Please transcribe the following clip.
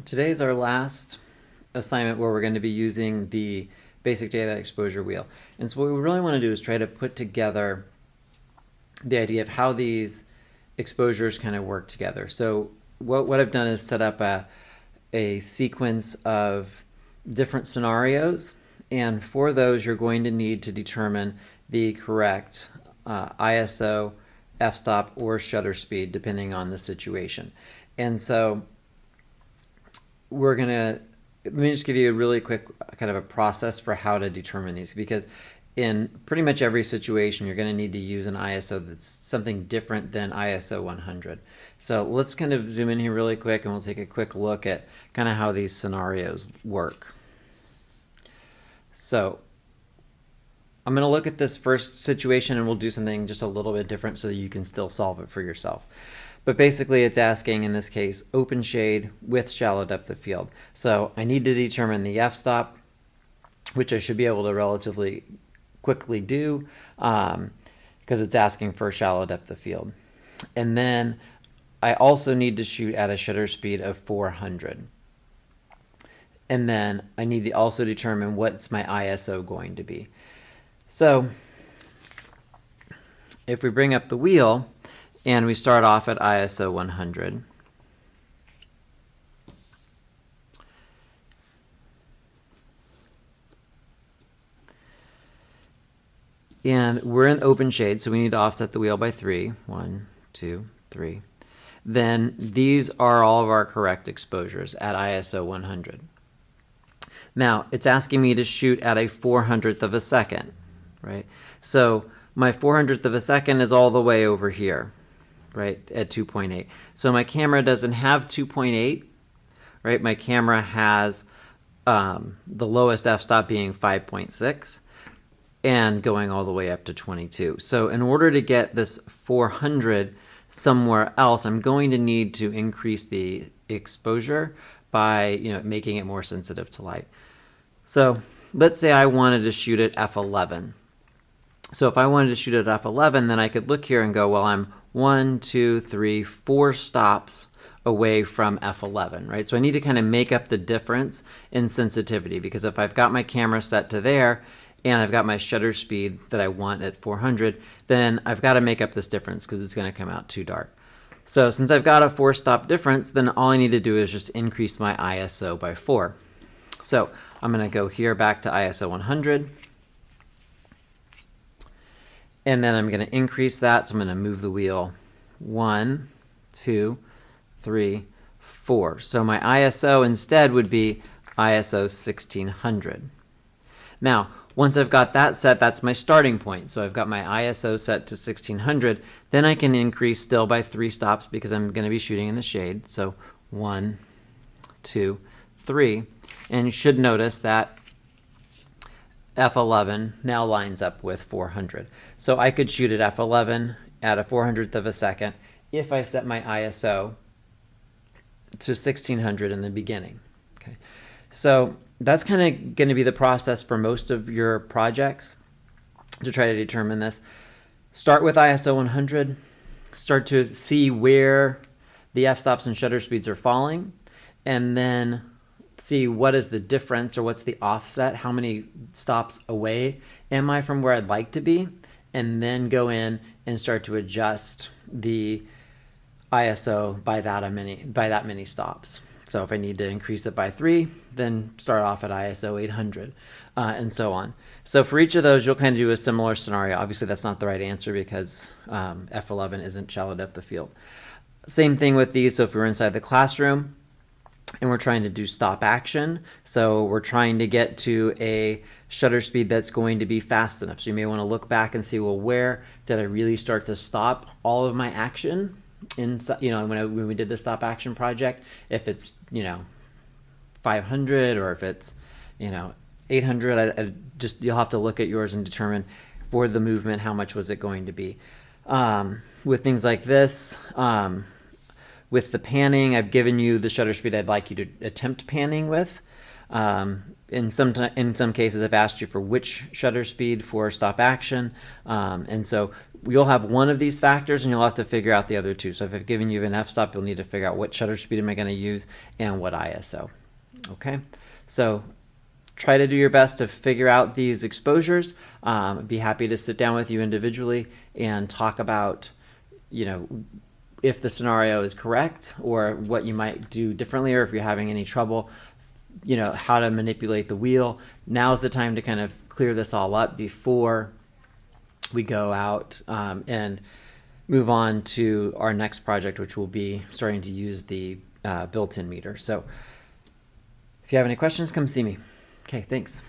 Today's our last assignment where we're going to be using the basic data exposure wheel. And so what we really want to do is try to put together the idea of how these exposures kind of work together. So what I've done is set up a sequence of different scenarios, and for those you're going to need to determine the correct ISO, f-stop, or shutter speed depending on the situation. And so let me just give you a really quick kind of a process for how to determine these, because in pretty much every situation you're going to need to use an ISO that's something different than ISO 100. So let's kind of zoom in here really quick and we'll take a quick look at kind of how these scenarios work. So I'm going to look at this first situation and we'll do something just a little bit different so that you can still solve it for yourself. But basically it's asking, in this case, open shade with shallow depth of field. So I need to determine the f-stop, which I should be able to relatively quickly do because it's asking for a shallow depth of field. And then I also need to shoot at a shutter speed of 400. And then I need to also determine what's my ISO going to be. So if we bring up the wheel and we start off at ISO 100, and we're in open shade, so we need to offset the wheel by 3. 1, 2, 3. Then these are all of our correct exposures at ISO 100. Now, it's asking me to shoot at a 400th of a second, right? So my 400th of a second is all the way over here, right, at 2.8. So my camera doesn't have 2.8, right? My camera has the lowest f-stop being 5.6 and going all the way up to 22. So in order to get this 400 somewhere else, I'm going to need to increase the exposure by making it more sensitive to light. So let's say I wanted to shoot at f11. So if I wanted to shoot at f11, then I could look here and go, well, I'm 1, 2, 3, 4 stops away from f11, right? So I need to kind of make up the difference in sensitivity, because if I've got my camera set to there and I've got my shutter speed that I want at 400, then I've got to make up this difference because it's going to come out too dark. So since I've got a 4-stop difference, then all I need to do is just increase my ISO by 4. So I'm going to go here back to ISO 100. And then I'm going to increase that. So I'm going to move the wheel 1, 2, 3, 4. So my ISO instead would be ISO 1600. Now, once I've got that set, that's my starting point. So I've got my ISO set to 1600. Then I can increase still by 3 stops because I'm going to be shooting in the shade. So 1, 2, 3. And you should notice that f11 now lines up with 400. So I could shoot at f11 at a 400th of a second if I set my ISO to 1600 in the beginning. Okay, so that's kind of going to be the process for most of your projects to try to determine this. Start with ISO 100, start to see where the f-stops and shutter speeds are falling, and then see what is the difference or what's the offset, how many stops away am I from where I'd like to be, and then go in and start to adjust the ISO by that many stops. So if I need to increase it by 3, then start off at ISO 800 and so on. So for each of those, you'll kind of do a similar scenario. Obviously, that's not the right answer because f11 isn't shallow depth of field. Same thing with these. So if we're inside the classroom and we're trying to do stop action, so we're trying to get to a shutter speed that's going to be fast enough. So you may want to look back and see, well, where did I really start to stop all of my action? When we did the stop action project, if it's 500 or if it's 800, you'll have to look at yours and determine for the movement how much was it going to be. With things like this, with the panning, I've given you the shutter speed I'd like you to attempt panning with. In some cases, I've asked you for which shutter speed for stop action, and so you'll have one of these factors, and you'll have to figure out the other two. So if I've given you an f-stop, you'll need to figure out what shutter speed am I going to use and what ISO. Okay, so try to do your best to figure out these exposures. I'd be happy to sit down with you individually and talk about, if the scenario is correct or what you might do differently, or if you're having any trouble, how to manipulate the wheel. Now's the time to kind of clear this all up before we go out and move on to our next project, which will be starting to use the built-in meter. So if you have any questions, come see me. Okay, thanks.